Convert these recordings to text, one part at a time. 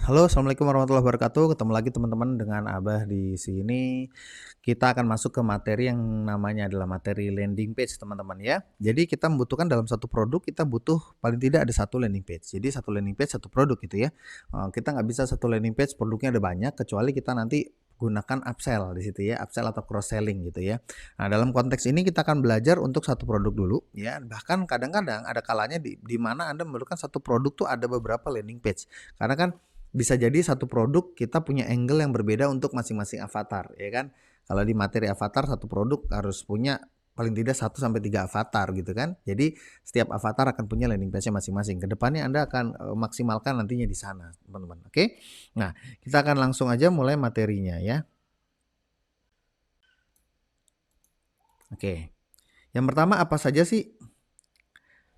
Halo, assalamualaikum warahmatullahi wabarakatuh. Ketemu lagi teman-teman dengan Abah di sini. Kita akan masuk ke materi yang namanya adalah materi landing page, teman-teman ya. Jadi kita membutuhkan dalam satu produk kita butuh paling tidak ada satu landing page. Jadi satu landing page satu produk gitu ya. Kita nggak bisa satu landing page produknya ada banyak kecuali kita nanti gunakan upsell di situ ya, upsell atau cross selling gitu ya. Nah, dalam konteks ini kita akan belajar untuk satu produk dulu ya. Bahkan kadang-kadang ada kalanya di mana Anda memerlukan satu produk tuh ada beberapa landing page. Karena kan bisa jadi satu produk kita punya angle yang berbeda untuk masing-masing avatar, ya kan? Kalau di materi avatar satu produk harus punya paling tidak 1 sampai 3 avatar gitu kan. Jadi setiap avatar akan punya landing page-nya masing-masing. Kedepannya Anda akan maksimalkan nantinya di sana, teman-teman. Oke? Nah, kita akan langsung aja mulai materinya ya. Oke. Yang pertama apa saja sih?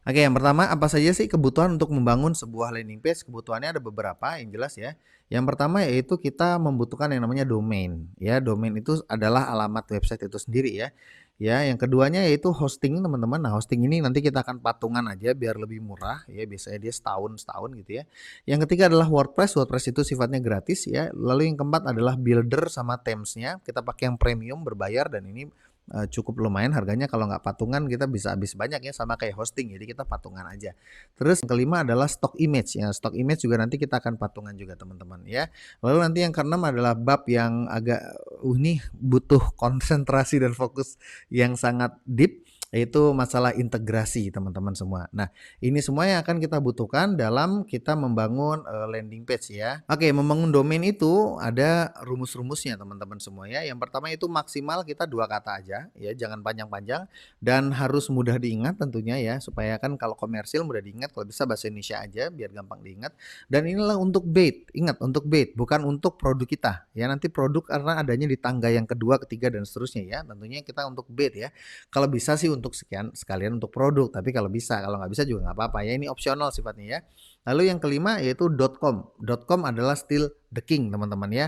Oke, yang pertama apa saja sih kebutuhan untuk membangun sebuah landing page? Kebutuhannya ada beberapa yang jelas ya. Yang pertama yaitu kita membutuhkan yang namanya domain. Ya, domain itu adalah alamat website itu sendiri ya. Ya, yang keduanya yaitu hosting teman-teman. Nah, hosting ini nanti kita akan patungan aja biar lebih murah ya. Biasanya dia setahun gitu ya. Yang ketiga adalah WordPress. WordPress itu sifatnya gratis ya. Lalu yang keempat adalah builder sama themesnya. Kita pakai yang premium berbayar dan ini cukup lumayan harganya. Kalau nggak patungan kita bisa habis banyak ya, sama kayak hosting, jadi kita patungan aja. Terus yang kelima adalah stock image ya, stock image juga nanti kita akan patungan juga teman-teman ya. Lalu nanti yang keenam adalah bab yang agak ini butuh konsentrasi dan fokus yang sangat deep, yaitu masalah integrasi teman-teman semua. Nah, ini semua yang akan kita butuhkan dalam kita membangun landing page ya. Oke, membangun domain itu ada rumus-rumusnya teman-teman semua ya. Yang pertama itu maksimal kita 2 kata aja ya, jangan panjang-panjang dan harus mudah diingat tentunya ya, supaya kan kalau komersil mudah diingat, kalau bisa bahasa Indonesia aja biar gampang diingat. Dan inilah untuk bait, ingat untuk bait, bukan untuk produk kita ya. Nanti produk karena adanya di tangga yang kedua, ketiga dan seterusnya ya. Tentunya kita untuk bait ya. Kalau bisa sih untuk sekian sekalian untuk produk, tapi kalau bisa, kalau nggak bisa juga nggak apa-apa ya. Ini opsional sifatnya ya. Lalu yang kelima yaitu .com. .com adalah still the king teman-teman ya.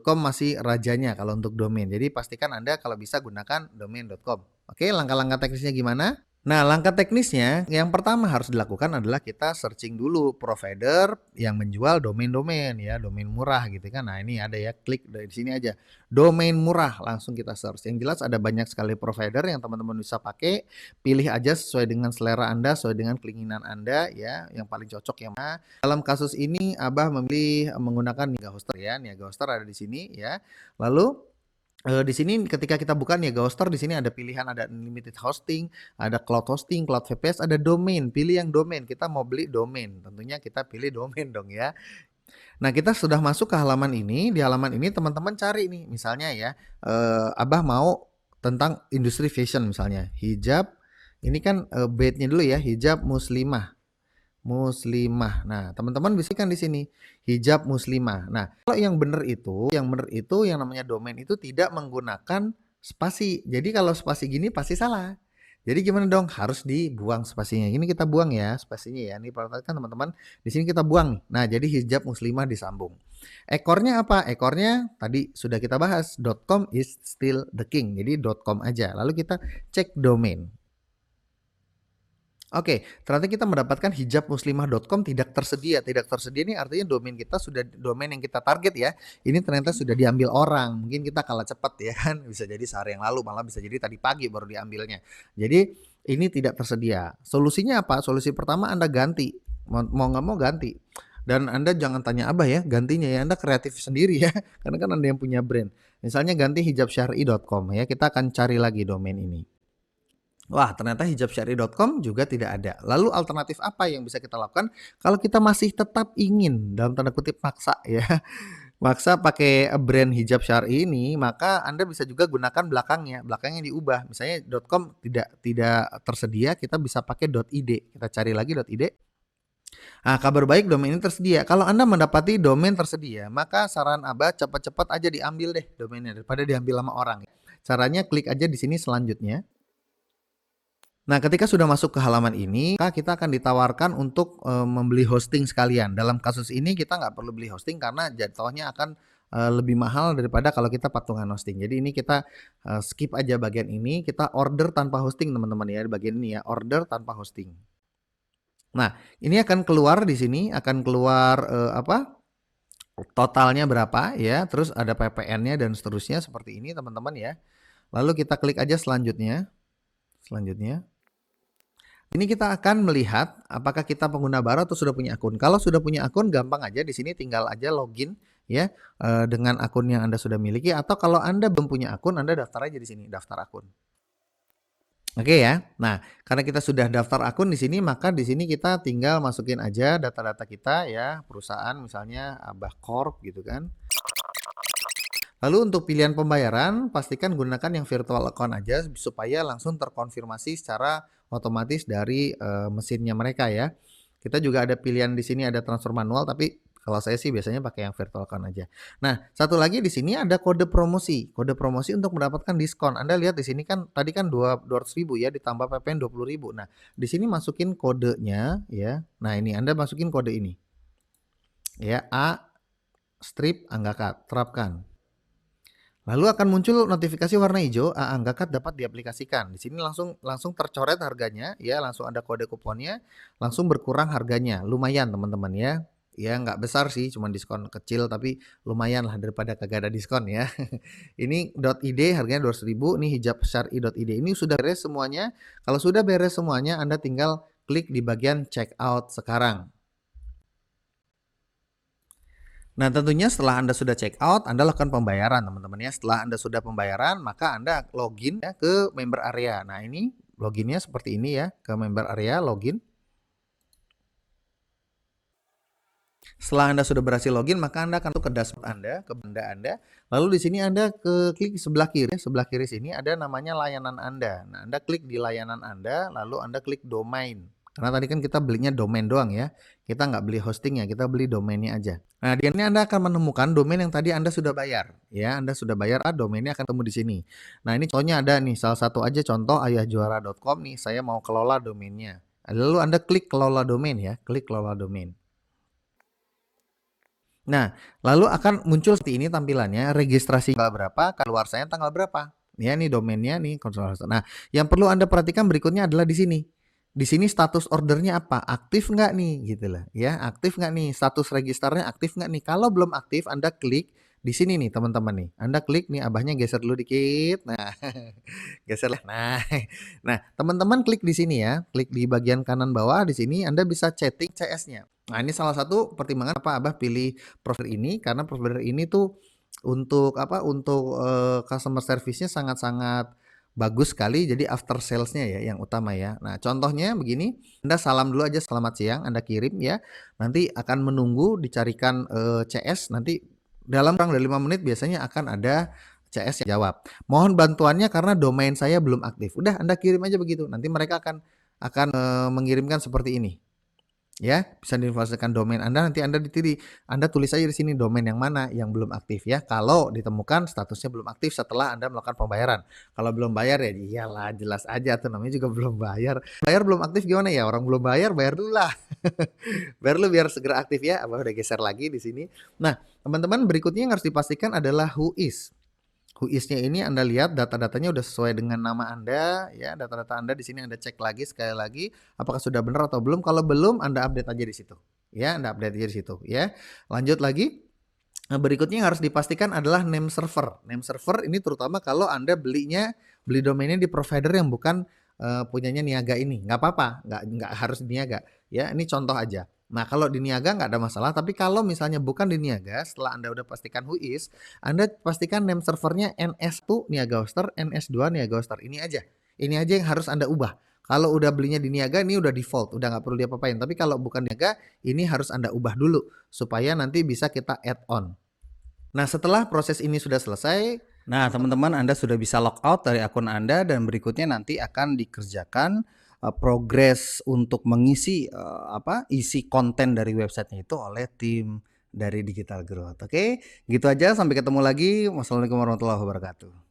.com masih rajanya kalau untuk domain. Jadi pastikan Anda kalau bisa gunakan domain.com. Oke, langkah-langkah teknisnya gimana? Nah, langkah teknisnya yang pertama harus dilakukan adalah kita searching dulu provider yang menjual domain-domain ya, domain murah gitu kan. Nah, ini ada ya, klik dari sini aja. Domain murah langsung kita search. Yang jelas ada banyak sekali provider yang teman-teman bisa pakai. Pilih aja sesuai dengan selera Anda, sesuai dengan keinginan Anda ya, yang paling cocok yang mana. Dalam kasus ini Abah memilih menggunakan Niaga Hoster ya. Niaga Hoster ada di sini ya. Lalu di sini ketika kita buka Niaga Hoster, di sini ada pilihan, ada unlimited hosting, ada cloud hosting, cloud VPS, ada domain. Pilih yang domain. Kita mau beli domain. Tentunya kita pilih domain dong ya. Nah, kita sudah masuk ke halaman ini. Di halaman ini teman-teman cari nih, misalnya ya, Abah mau tentang industri fashion misalnya, hijab. Ini kan bait-nya dulu ya, hijab muslimah. Muslimah. Nah, teman-teman bisa kan di sini hijab muslimah. Nah, kalau yang benar itu yang namanya domain itu tidak menggunakan spasi. Jadi kalau spasi gini pasti salah. Jadi gimana dong? Harus dibuang spasinya. Ini kita buang ya spasinya ya. Ini perhatikan teman-teman. Di sini kita buang. Nah, jadi hijab muslimah disambung. Ekornya apa? Ekornya tadi sudah kita bahas. .com is still the king. Jadi .com aja. Lalu kita cek domain. Oke, ternyata kita mendapatkan hijabmuslimah.com tidak tersedia. Tidak tersedia ini artinya domain kita sudah domain yang kita target ya. Ini ternyata sudah diambil orang. Mungkin kita kalah cepat ya kan. Bisa jadi sehari yang lalu, malah bisa jadi tadi pagi baru diambilnya. Jadi ini tidak tersedia. Solusinya apa? Solusi pertama Anda ganti. Mau nggak mau ganti. Dan Anda jangan tanya Abah ya, gantinya ya. Anda kreatif sendiri ya. Karena kan Anda yang punya brand. Misalnya ganti hijabsyari.com ya. Kita akan cari lagi domain ini. Wah, ternyata hijabsyari.com juga tidak ada. Lalu alternatif apa yang bisa kita lakukan kalau kita masih tetap ingin dalam tanda kutip maksa ya, maksa pakai brand hijab syar'i ini, maka Anda bisa juga gunakan belakangnya diubah. Misalnya .com tidak tersedia, kita bisa pakai .id. Kita cari lagi .id. Nah, kabar baik domain ini tersedia. Kalau Anda mendapati domain tersedia, maka saran Abah cepat-cepat aja diambil deh domainnya daripada diambil sama orang. Caranya klik aja di sini selanjutnya. Nah, ketika sudah masuk ke halaman ini, maka kita akan ditawarkan untuk membeli hosting sekalian. Dalam kasus ini kita nggak perlu beli hosting karena jatuhnya akan lebih mahal daripada kalau kita patungan hosting. Jadi ini kita skip aja bagian ini, kita order tanpa hosting teman-teman ya, di bagian ini ya, order tanpa hosting. Nah, ini akan keluar di sini, akan keluar apa? totalnya berapa ya, terus ada PPN-nya dan seterusnya seperti ini teman-teman ya. Lalu kita klik aja selanjutnya. Selanjutnya. Ini kita akan melihat apakah kita pengguna baru atau sudah punya akun. Kalau sudah punya akun gampang aja di sini tinggal aja login ya dengan akun yang Anda sudah miliki atau kalau Anda belum punya akun Anda daftar aja di sini daftar akun. Oke ya. Nah, karena kita sudah daftar akun di sini, maka di sini kita tinggal masukin aja data-data kita ya, perusahaan misalnya Abah Corp gitu kan. Lalu untuk pilihan pembayaran, pastikan gunakan yang virtual account aja supaya langsung terkonfirmasi secara otomatis dari mesinnya mereka ya. Kita juga ada pilihan di sini ada transfer manual, tapi kalau saya sih biasanya pakai yang virtual account aja. Nah, satu lagi di sini ada kode promosi. Kode promosi untuk mendapatkan diskon. Anda lihat di sini kan tadi kan 200.000 ya ditambah PPN 20.000. Nah, di sini masukin kodenya ya. Nah, ini Anda masukin kode ini. Ya, A strip anggakat, terapkan. Lalu akan muncul notifikasi warna hijau, AA anggakat dapat diaplikasikan. Di sini langsung tercoret harganya, ya langsung ada kode kuponnya, langsung berkurang harganya. Lumayan teman-teman ya. Ya nggak besar sih, cuma diskon kecil tapi lumayan lah daripada kagak ada diskon ya. Ini .id harganya 200.000, ini hijab syari.id. Ini sudah beres semuanya. Kalau sudah beres semuanya, Anda tinggal klik di bagian check out sekarang. Nah, tentunya setelah Anda sudah check out, Anda lakukan pembayaran, teman-teman ya. Setelah Anda sudah pembayaran, maka Anda login ya ke member area. Nah, ini loginnya seperti ini ya, ke member area, login. Setelah Anda sudah berhasil login, maka Anda akan masuk ke dashboard Anda, ke benda Anda. Lalu di sini Anda klik sebelah kiri. Sebelah kiri sini ada namanya layanan Anda. Nah, Anda klik di layanan Anda, lalu Anda klik domain. Karena tadi kan kita belinya domain doang ya. Kita nggak beli hostingnya, kita beli domainnya aja. Nah, di sini Anda akan menemukan domain yang tadi Anda sudah bayar. Ya, Anda sudah bayar, domainnya akan ketemu di sini. Nah, ini contohnya ada nih, salah satu aja contoh ayahjuara.com nih, saya mau kelola domainnya. Lalu Anda klik kelola domain ya, klik kelola domain. Nah, lalu akan muncul seperti ini tampilannya, registrasi tanggal berapa, keluarsanya tanggal berapa. Ya, nih domainnya nih. Nah, yang perlu Anda perhatikan berikutnya adalah di sini. Di sini status ordernya apa? Aktif nggak nih? Gitu lah. Ya, aktif nggak nih? Status registernya aktif nggak nih? Kalau belum aktif, Anda klik di sini nih teman-teman nih. Anda klik nih, abahnya geser dulu dikit. Nah, geser lah. Nah, teman-teman klik di sini ya. Klik di bagian kanan bawah di sini Anda bisa chatting CS-nya. Nah, ini salah satu pertimbangan apa Abah pilih provider ini karena provider ini tuh untuk apa? Untuk customer service-nya sangat-sangat bagus sekali. Jadi after sales-nya ya yang utama ya. Nah, contohnya begini, Anda salam dulu aja selamat siang, Anda kirim ya. Nanti akan menunggu dicarikan CS, nanti dalam kurang dari 5 menit biasanya akan ada CS yang jawab. Mohon bantuannya karena domain saya belum aktif. Udah Anda kirim aja begitu. Nanti mereka akan mengirimkan seperti ini. Ya, bisa diinformasikan domain Anda, nanti Anda Anda tulis aja di sini domain yang mana yang belum aktif ya. Kalau ditemukan statusnya belum aktif setelah Anda melakukan pembayaran. Kalau belum bayar ya iyalah jelas aja tuh namanya juga belum bayar. Bayar belum aktif gimana ya? Orang belum bayar dulu lah. Bayar lu biar segera aktif ya. Abah udah geser lagi di sini. Nah, teman-teman berikutnya yang harus dipastikan adalah who is. Whois-nya ini Anda lihat data-datanya udah sesuai dengan nama Anda ya, data-data Anda di sini Anda cek lagi sekali lagi apakah sudah benar atau belum. Kalau belum Anda update aja di situ. Ya, Anda update aja di situ ya. Lanjut lagi. Nah, berikutnya yang harus dipastikan adalah name server. Name server ini terutama kalau Anda beli domainnya di provider yang bukan punyanya Niaga ini. Nggak apa-apa, nggak harus di Niaga. Ya, ini contoh aja. Nah, kalau di Niaga nggak ada masalah, tapi kalau misalnya bukan di Niaga, setelah Anda udah pastikan whois, Anda pastikan name servernya NS1 Niaga Hoster, NS2 Niaga Hoster. Ini aja. Ini aja yang harus Anda ubah. Kalau udah belinya di Niaga, ini udah default, udah nggak perlu diapa-apain. Tapi kalau bukan Niaga, ini harus Anda ubah dulu, supaya nanti bisa kita add on. Nah, setelah proses ini sudah selesai, nah teman-teman Anda sudah bisa log out dari akun Anda dan berikutnya nanti akan dikerjakan progres untuk mengisi isi konten dari websitenya itu oleh tim dari Digital Growth. Oke, gitu aja, sampai ketemu lagi. Wassalamualaikum warahmatullahi wabarakatuh.